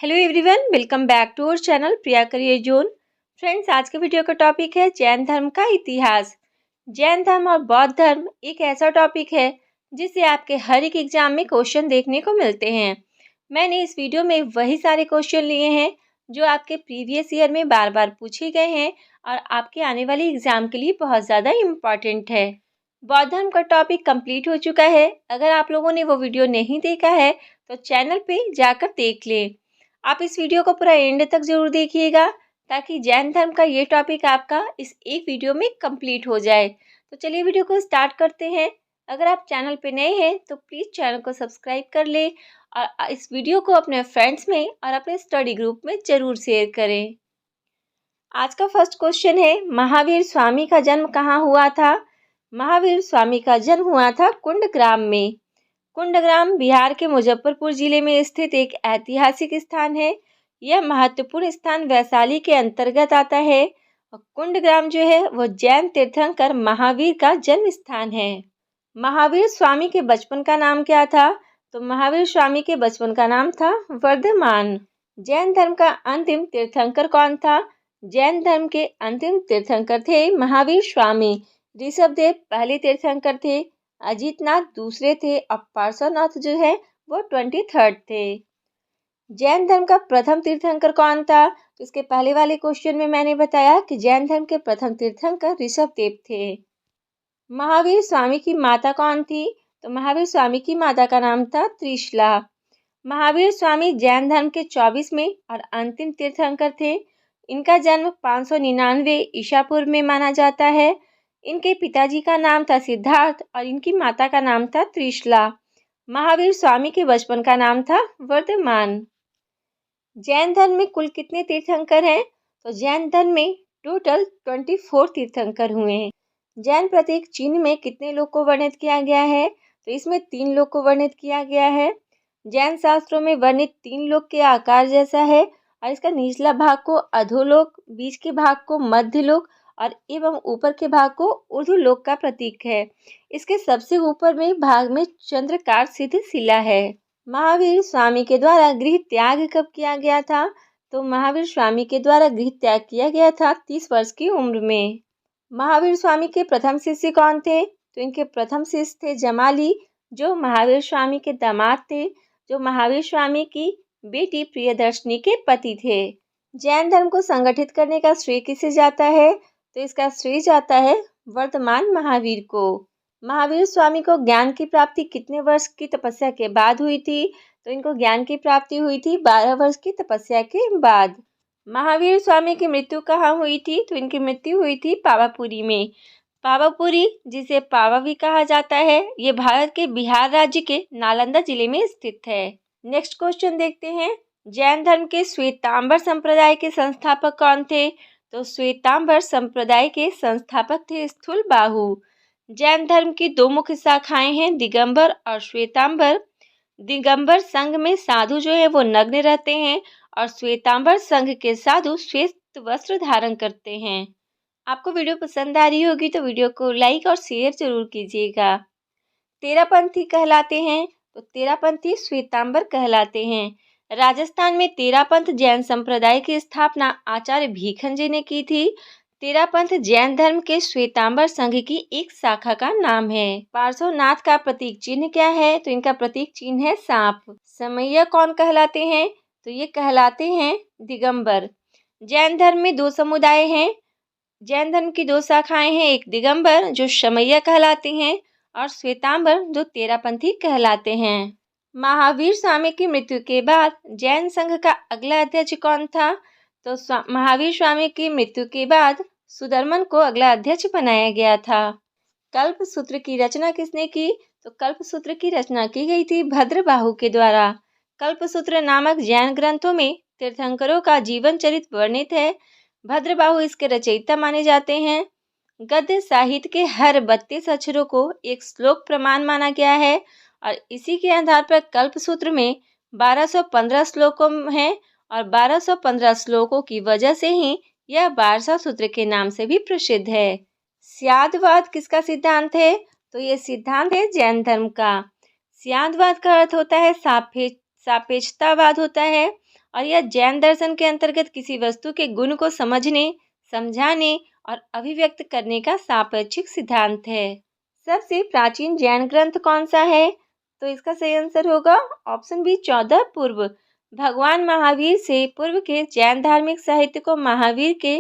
Hello everyone, welcome back to our channel Priya career zone. Friends, आज के video का topic है जैन धर्म का इतिहास। जैन धर्म और बौद्ध धर्म एक ऐसा टॉपिक है जिससे आपके हर एक एग्जाम में क्वेश्चन देखने को मिलते हैं। मैंने इस वीडियो में वही सारे क्वेश्चन लिए हैं जो आपके प्रीवियस ईयर में बार बार पूछे गए हैं और आपके आने वाले एग्जाम के लिए बहुत ज़्यादा इम्पॉर्टेंट है। बौद्ध धर्म का टॉपिक कंप्लीट हो चुका है। अगर आप लोगों ने वो वीडियो नहीं देखा है तो चैनल पे जाकर देख लें। आप इस वीडियो को पूरा एंड तक जरूर देखिएगा ताकि जैन धर्म का ये टॉपिक आपका इस एक वीडियो में कंप्लीट हो जाए। तो चलिए वीडियो को स्टार्ट करते हैं। अगर आप चैनल पे नए हैं तो प्लीज़ चैनल को सब्सक्राइब कर लें और इस वीडियो को अपने फ्रेंड्स में और अपने स्टडी ग्रुप में ज़रूर शेयर करें। आज का फर्स्ट क्वेश्चन है, महावीर स्वामी का जन्म कहाँ हुआ था? महावीर स्वामी का जन्म हुआ था कुंडग्राम में। कुंडग्राम बिहार के मुजफ्फरपुर जिले में स्थित एक ऐतिहासिक स्थान है। यह महत्वपूर्ण स्थान वैशाली के अंतर्गत आता है और कुंडग्राम जो है वो जैन तीर्थंकर महावीर का जन्म स्थान है। महावीर स्वामी के बचपन का नाम क्या था? तो महावीर स्वामी के बचपन का नाम था वर्धमान। जैन धर्म का अंतिम तीर्थंकर कौन था? जैन धर्म के अंतिम तीर्थंकर थे महावीर स्वामी। ऋषभदेव पहले तीर्थंकर थे, अजीतनाथ दूसरे थे और पार्श्वनाथ जो है वो 23rd थे। जैन धर्म का प्रथम तीर्थंकर कौन था? तो इसके पहले वाले क्वेश्चन में मैंने बताया कि जैन धर्म के प्रथम तीर्थंकर ऋषभदेव थे। महावीर स्वामी की माता कौन थी? तो महावीर स्वामी की माता का नाम था त्रिशला। महावीर स्वामी जैन धर्म के 24वें और अंतिम तीर्थंकर थे। इनका जन्म 599 ईसा पूर्व में माना जाता है। इनके पिताजी का नाम था सिद्धार्थ और इनकी माता का नाम था त्रिशला। महावीर स्वामी के बचपन का नाम था वर्धमान। जैन धर्म में कुल कितने तीर्थंकर हैं? तो जैन धर्म में टोटल 24 तीर्थंकर हुए हैं। जैन प्रतीक चिन्ह में कितने लोग को वर्णित किया गया है? तो इसमें 3 लोग को वर्णित किया गया है। जैन शास्त्रों में वर्णित 3 लोग के आकार जैसा है और इसका निचला भाग को अधोलोक, बीच के भाग को मध्यलोक और एवं ऊपर के भाग को ऊर्ध्वलोक का प्रतीक है। इसके सबसे ऊपर में भाग में चंद्रकार सिद्ध शिला है। महावीर स्वामी के द्वारा गृह त्याग कब किया गया था? तो महावीर स्वामी के द्वारा गृह त्याग किया गया था 30 वर्ष की उम्र में। महावीर स्वामी के प्रथम शिष्य कौन थे? तो इनके प्रथम शिष्य थे जमाली, जो महावीर स्वामी के दामाद थे, जो महावीर स्वामी की बेटी प्रियदर्शनी के पति थे। जैन धर्म को संगठित करने का श्रेय किसे जाता है? तो इसका श्रेय जाता है वर्धमान महावीर को। महावीर स्वामी को ज्ञान की प्राप्ति कितने वर्ष की तपस्या के बाद हुई थी? तो इनको ज्ञान की प्राप्ति हुई थी 12 वर्ष की तपस्या के बाद। महावीर स्वामी की मृत्यु कहाँ हुई थी? तो इनकी मृत्यु हुई थी पावापुरी में। पावापुरी, जिसे पावा भी कहा जाता है, ये भारत के बिहार राज्य के नालंदा जिले में स्थित है। नेक्स्ट क्वेश्चन देखते हैं, जैन धर्म के श्वेतांबर संप्रदाय के संस्थापक कौन थे? तो श्वेतांबर संप्रदाय के संस्थापक थे स्थूलबाहु। जैन धर्म की 2 मुख्य शाखाएं हैं, दिगंबर और श्वेतांबर। दिगंबर संघ में साधु जो है वो नग्न रहते हैं और श्वेतांबर संघ के साधु श्वेत वस्त्र धारण करते हैं। आपको वीडियो पसंद आ रही होगी तो वीडियो को लाइक और शेयर जरूर कीजिएगा। तेरापंथी कहलाते हैं, तो तेरापंथी श्वेतांबर कहलाते हैं। राजस्थान में तेरापंथ जैन संप्रदाय की स्थापना आचार्य भीखंजी ने की थी। तेरापंथ जैन धर्म के श्वेतांबर संघ की एक शाखा का नाम है। पार्श्वनाथ का प्रतीक चिन्ह क्या है? तो इनका प्रतीक चिन्ह है सांप। समैया कौन कहलाते हैं? तो ये कहलाते हैं दिगंबर। जैन धर्म में 2 समुदाय हैं। जैन धर्म की 2 शाखाएं हैं, एक दिगंबर जो शमैया कहलाते हैं और श्वेतांबर जो तेरापंथी कहलाते हैं। महावीर स्वामी की मृत्यु के बाद जैन संघ का अगला अध्यक्ष कौन था? तो महावीर स्वामी की मृत्यु के बाद सुदर्मन को अगला अध्यक्ष बनाया गया था। कल्पसूत्र की रचना किसने की? तो कल्पसूत्र की रचना की गई थी भद्रबाहु के द्वारा। कल्पसूत्र नामक जैन ग्रंथों में तीर्थंकरों का जीवन चरित्र वर्णित है। भद्रबाहु इसके रचयिता माने जाते हैं। गद्य साहित्य के हर 32 अक्षरों को एक श्लोक प्रमाण माना गया है और इसी के आधार पर कल्पसूत्र में 1215 श्लोकों हैं और 1215 श्लोकों की वजह से ही यह 12 सूत्र के नाम से भी प्रसिद्ध है। स्यादवाद किसका सिद्धांत है? तो ये सिद्धांत है जैन धर्म का। स्यादवाद का अर्थ होता है सापेक्षतावाद होता है और यह जैन दर्शन के अंतर्गत किसी वस्तु के गुण को समझने, समझाने और अभिव्यक्त करने का सापेक्षिक सिद्धांत है। सबसे प्राचीन जैन ग्रंथ कौन सा है? तो इसका सही आंसर होगा ऑप्शन बी 14 पूर्व। भगवान महावीर से पूर्व के जैन धार्मिक साहित्य को महावीर के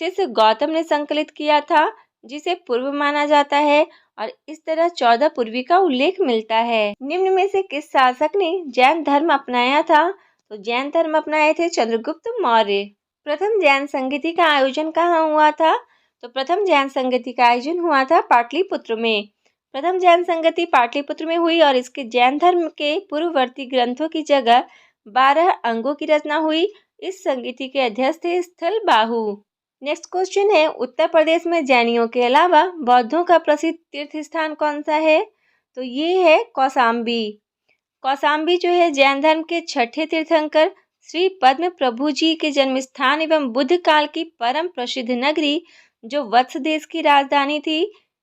शिष्य गौतम ने संकलित किया था, जिसे पूर्व माना जाता है और इस तरह 14 पूर्वी का उल्लेख मिलता है। निम्न में से किस शासक ने जैन धर्म अपनाया था? तो जैन धर्म अपनाए थे चंद्रगुप्त मौर्य। प्रथम जैन संगीति का आयोजन कहाँ हुआ था? तो प्रथम जैन संगीति का आयोजन हुआ था पाटलिपुत्र में। प्रथम जैन संगति पाटलिपुत्र में हुई और इसके जैन धर्म के पूर्ववर्ती ग्रंथों की जगह 12 अंगों की रचना हुई। इस संगीति के अध्यक्ष थे स्थल बाहु। नेक्स्ट क्वेश्चन है, उत्तर प्रदेश में जैनियों के अलावा बौद्धों का प्रसिद्ध तीर्थ स्थान कौन सा है? तो ये है कौशाम्बी। कौशाम्बी जो है जैन धर्म के छठे तीर्थंकर श्री पद्म प्रभु जी के जन्म स्थान एवं बुद्ध काल की परम प्रसिद्ध नगरी जो वत्स देश की राजधानी थी।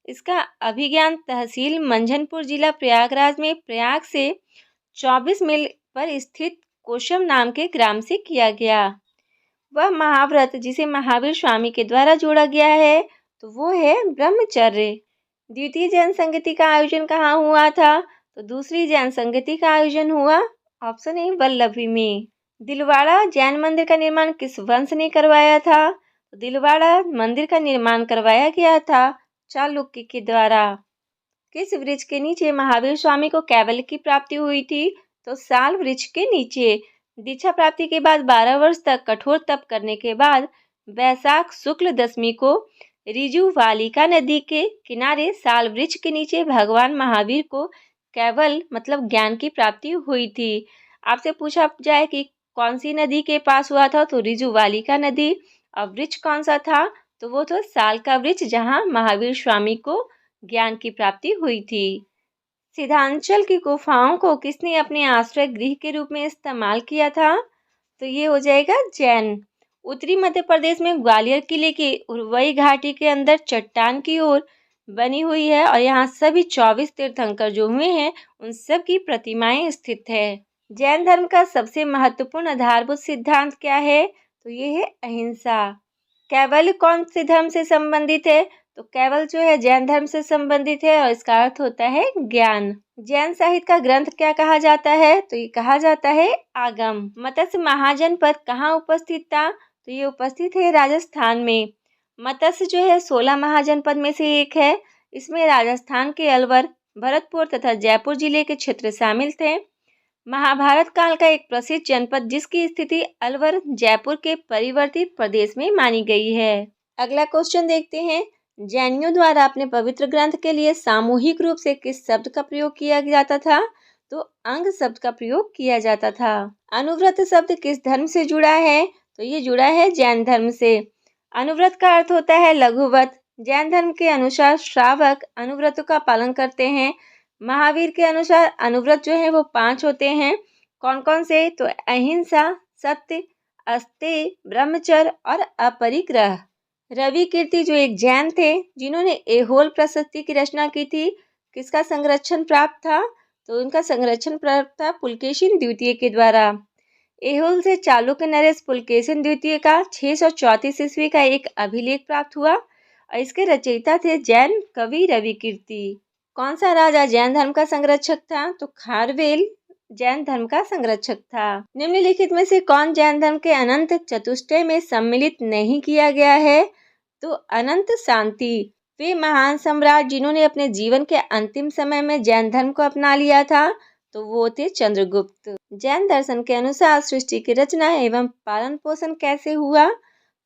इसका अभिज्ञान तहसील मंझनपुर जिला प्रयागराज में प्रयाग से 24 मील पर स्थित कोशम नाम के ग्राम से किया गया। वह महाव्रत जिसे महावीर स्वामी के द्वारा जोड़ा गया है तो वो है ब्रह्मचर्य। द्वितीय जैन संगति का आयोजन कहाँ हुआ था? तो दूसरी जैन संगति का आयोजन हुआ ऑप्शन ए वल्लभी में। दिलवाड़ा जैन मंदिर का निर्माण किस वंश ने करवाया था? तो दिलवाड़ा मंदिर का निर्माण करवाया गया था चालुक्य के द्वारा। किस वृक्ष के नीचे महावीर स्वामी को कैवल्य की प्राप्ति हुई थी? तो साल वृक्ष के नीचे। दीक्षा प्राप्ति के बाद 12 वर्ष तक कठोर तप करने के बाद वैशाख शुक्ल दशमी को रिजुवालिका नदी के किनारे साल वृक्ष के नीचे भगवान महावीर को कैवल्य मतलब ज्ञान की प्राप्ति हुई थी। आपसे पूछा जाए कि कौन सी नदी के पास हुआ था? तो रिजुवालिका नदी। और वृक्ष कौन सा था? तो वो तो साल का वृक्ष जहाँ महावीर स्वामी को ज्ञान की प्राप्ति हुई थी। सिद्धांचल की गुफाओं को किसने अपने आश्रय गृह के रूप में इस्तेमाल किया था? तो ये हो जाएगा जैन। उत्तरी मध्य प्रदेश में ग्वालियर किले की उर्वई घाटी के अंदर चट्टान की ओर बनी हुई है और यहाँ सभी 24 तीर्थंकर जो हुए हैं उन सब की प्रतिमाएं स्थित है। जैन धर्म का सबसे महत्वपूर्ण आधारभूत सिद्धांत क्या है? तो ये है अहिंसा। कैवल्य कौन से धर्म से संबंधित है? तो कैवल्य जो है जैन धर्म से संबंधित है और इसका अर्थ होता है ज्ञान। जैन साहित्य का ग्रंथ क्या कहा जाता है? तो ये कहा जाता है आगम। मत्स्य महाजनपद कहाँ उपस्थित था? तो ये उपस्थित है राजस्थान में। मत्स्य जो है 16 महाजनपद में से एक है। इसमें राजस्थान के अलवर, भरतपुर तथा जयपुर जिले के क्षेत्र शामिल थे। महाभारत काल का एक प्रसिद्ध जनपद जिसकी स्थिति अलवर जयपुर के परिवर्ती प्रदेश में मानी गई है। अगला क्वेश्चन देखते हैं, जैनियों द्वारा अपने पवित्र ग्रंथ के लिए सामूहिक रूप से किस शब्द का प्रयोग किया जाता था? तो अंग शब्द का प्रयोग किया जाता था। अनुव्रत शब्द किस धर्म से जुड़ा है? तो ये जुड़ा है जैन धर्म से। अनुव्रत का अर्थ होता है लघुव्रत। जैन धर्म के अनुसार श्रावक अनुव्रतों का पालन करते हैं। महावीर के अनुसार अनुव्रत जो है वो 5 होते हैं। कौन कौन से? तो अहिंसा, सत्य, अस्तेय, ब्रह्मचर्य और अपरिग्रह। रवि कीर्ति जो एक जैन थे जिन्होंने एहोल प्रशस्ति की रचना की थी, किसका संरक्षण प्राप्त था? तो उनका संरक्षण प्राप्त था पुलकेशिन द्वितीय के द्वारा। एहोल से चालुक्य नरेश पुलकेशिन द्वितीय का 634 ईस्वी का एक अभिलेख प्राप्त हुआ और इसके रचयिता थे जैन कवि रवि कीर्ति। कौन सा राजा जैन धर्म का संरक्षक था? तो खारवेल जैन धर्म का संरक्षक था। निम्नलिखित में से कौन जैन धर्म के अनंत चतुष्टय में सम्मिलित नहीं किया गया है? तो अनंत शांति। वे महान सम्राट जिन्होंने अपने जीवन के अंतिम समय में जैन धर्म को अपना लिया था तो वो थे चंद्रगुप्त। जैन दर्शन के अनुसार सृष्टि की रचना एवं पालन पोषण कैसे हुआ?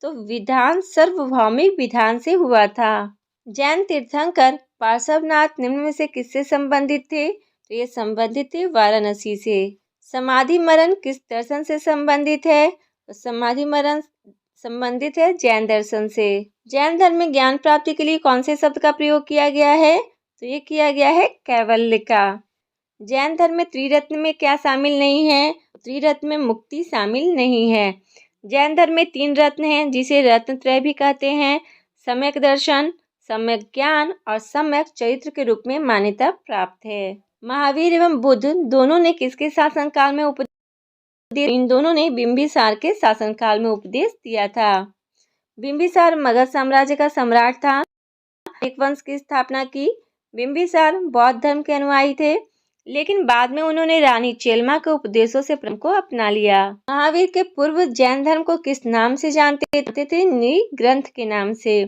तो विधान सार्वभौमिक विधान से हुआ था। जैन तीर्थंकर पार्श्वनाथ निम्न में से किससे संबंधित थे? तो ये संबंधित थे वाराणसी से। समाधि मरण किस दर्शन से संबंधित है? तो समाधि मरण संबंधित है जैन दर्शन से। जैन धर्म में ज्ञान प्राप्ति के लिए कौन से शब्द का प्रयोग किया गया है? तो ये किया गया है कैवल्य का। जैन धर्म में त्रिरत्न में क्या शामिल नहीं है? त्रिरत्न में मुक्ति शामिल नहीं है। जैन धर्म में 3 रत्न हैं जिसे रत्नत्रय भी कहते हैं। सम्यक दर्शन, सम्यक ज्ञान और सम्यक चरित्र के रूप में मान्यता प्राप्त है। महावीर एवं बुद्ध दोनों ने किसके शासन काल में इन दोनों ने बिंबिसार के शासनकाल में उपदेश दिया था। बिंबिसार मगध साम्राज्य का सम्राट था। एक वंश की स्थापना की। बिंबिसार बौद्ध धर्म के अनुयायी थे, लेकिन बाद में उन्होंने रानी चेलमा के उपदेशों से धर्म को अपना लिया। महावीर के पूर्व जैन धर्म को किस नाम से जानते थे? नृग्रंथ के नाम से।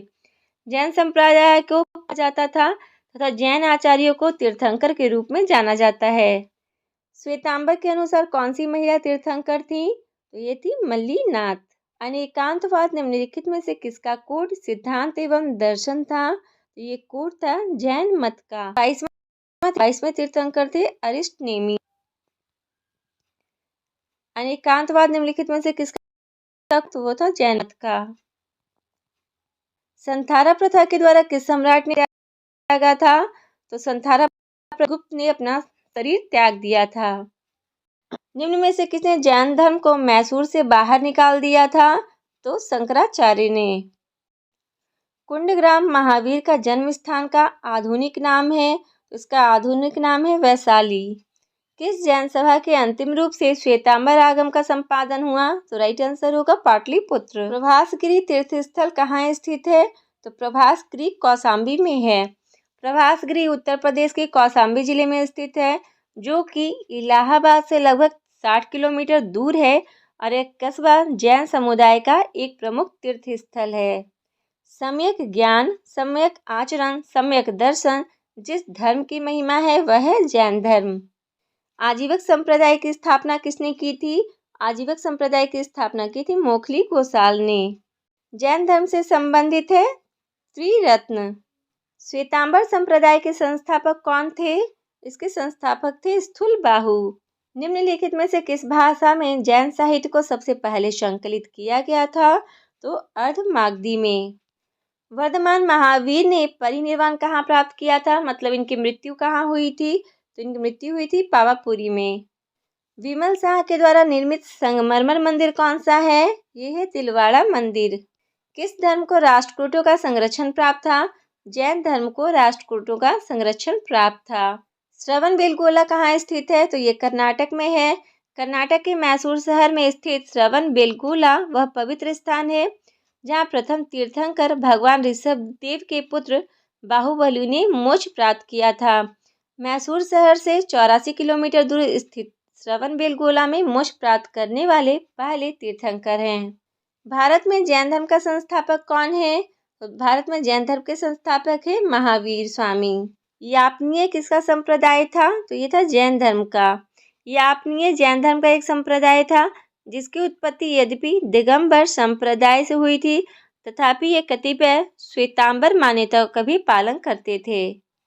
जैन संप्रदाय को कहा जाता था तथा जैन आचार्यों को तीर्थंकर के रूप में जाना जाता है। श्वेतांबर के अनुसार कौन सी महिला तीर्थंकर थी? तो ये थी मल्लीनाथ। अनेकांतवाद निम्नलिखित में से किसका कूट सिद्धांत एवं दर्शन था? तो ये कूट था जैन मत का। 22वें तीर्थंकर थे अरिष्टनेमी। अनेकांतवाद निम्नलिखित में से किसका? तो वो था जैन मत का। संथारा प्रथा के द्वारा किस सम्राट ने त्यागा था? तो संथारा गुप्त ने अपना शरीर त्याग दिया था। निम्न में से किसने जैन धर्म को मैसूर से बाहर निकाल दिया था? तो शंकराचार्य ने। कुंडग्राम महावीर का जन्म स्थान का आधुनिक नाम है। इसका आधुनिक नाम है वैशाली। किस जैन सभा के अंतिम रूप से श्वेतांबर आगम का संपादन हुआ? तो राइट आंसर होगा पाटलिपुत्र। प्रभासगिरी तीर्थ स्थल कहाँ स्थित है? तो प्रभासगिरी कौशाम्बी में है। प्रभासगिरी उत्तर प्रदेश के कौशाम्बी जिले में स्थित है, जो कि इलाहाबाद से लगभग 60 किलोमीटर दूर है और एक कस्बा जैन समुदाय का एक प्रमुख तीर्थ स्थल है। सम्यक ज्ञान, सम्यक आचरण, सम्यक दर्शन जिस धर्म की महिमा है वह है जैन धर्म। आजीवक संप्रदाय की स्थापना किसने की थी? आजीवक संप्रदाय की स्थापना की थी मोखली गोसाल ने। जैन धर्म से संबंधित है त्रिरत्न। श्वेतांबर संप्रदाय के संस्थापक कौन थे? इसके संस्थापक थे स्थूलबाहु। निम्नलिखित में से किस भाषा में जैन साहित्य को सबसे पहले संकलित किया गया था? तो अर्धमागधी में। वर्धमान महावीर ने परिनिर्वाण कहाँ प्राप्त किया था? मतलब इनकी मृत्यु कहाँ हुई थी? तो इनकी मृत्यु हुई थी पावापुरी में। विमल शाह के द्वारा निर्मित संगमरमर मंदिर कौन सा है? ये है तिलवाड़ा मंदिर। किस धर्म को राष्ट्रकूटों का संरक्षण प्राप्त था? जैन धर्म को राष्ट्रकूटों का संरक्षण प्राप्त था। श्रवणबेलगोला कहाँ स्थित है? तो ये कर्नाटक में है। कर्नाटक के मैसूर शहर में स्थित श्रवणबेलगोला वह पवित्र स्थान है जहाँ प्रथम तीर्थंकर भगवान ऋषभ देव के पुत्र बाहुबली ने मोक्ष प्राप्त किया था। मैसूर शहर से 84 किलोमीटर दूर स्थित श्रवणबेलगोला में मोक्ष प्राप्त करने वाले पहले तीर्थंकर हैं। भारत में जैन धर्म का संस्थापक कौन है? तो भारत में जैन धर्म के संस्थापक है महावीर स्वामी। यापनीय किसका संप्रदाय था? तो ये था जैन धर्म का। यापनीय जैन धर्म का एक संप्रदाय था जिसकी उत्पत्ति यद्यपि दिगंबर संप्रदाय से हुई थी, तथापि ये कतिपय श्वेतांबर मान्यताओं का भी पालन करते थे।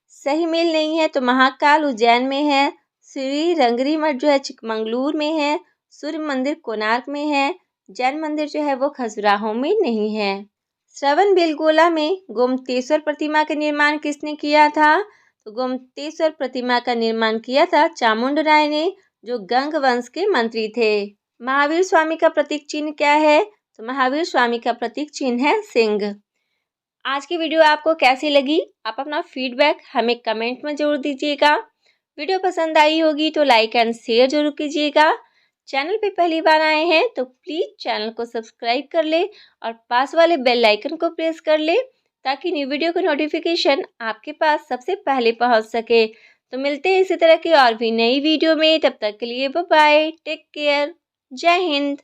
सही मेल नहीं है तो महाकाल उज्जैन में है, श्री रंगरी मठ जो है चिकमंगलूर में है, सूर्य मंदिर कोणार्क में है, जैन मंदिर जो है वो खजुराहो में नहीं है। श्रवणबेलगोला में गोमतेश्वर प्रतिमा का निर्माण किसने किया था? तो गोमतेश्वर प्रतिमा का निर्माण किया था चामुंड राय ने, जो गंग वंश के मंत्री थे। महावीर स्वामी का प्रतीक चिन्ह क्या है? तो महावीर स्वामी का प्रतीक चिन्ह है सिंह। आज की वीडियो आपको कैसी लगी? आप अपना फीडबैक हमें कमेंट में जरूर दीजिएगा। वीडियो पसंद आई होगी तो लाइक एंड शेयर जरूर कीजिएगा। चैनल पे पहली बार आए हैं तो प्लीज़ चैनल को सब्सक्राइब कर ले और पास वाले बेल आइकन को प्रेस कर ले ताकि न्यू वीडियो का नोटिफिकेशन आपके पास सबसे पहले पहुंच सके। तो मिलते हैं इसी तरह की और भी नई वीडियो में। तब तक के लिए बाय बाय, टेक केयर, जय हिंद।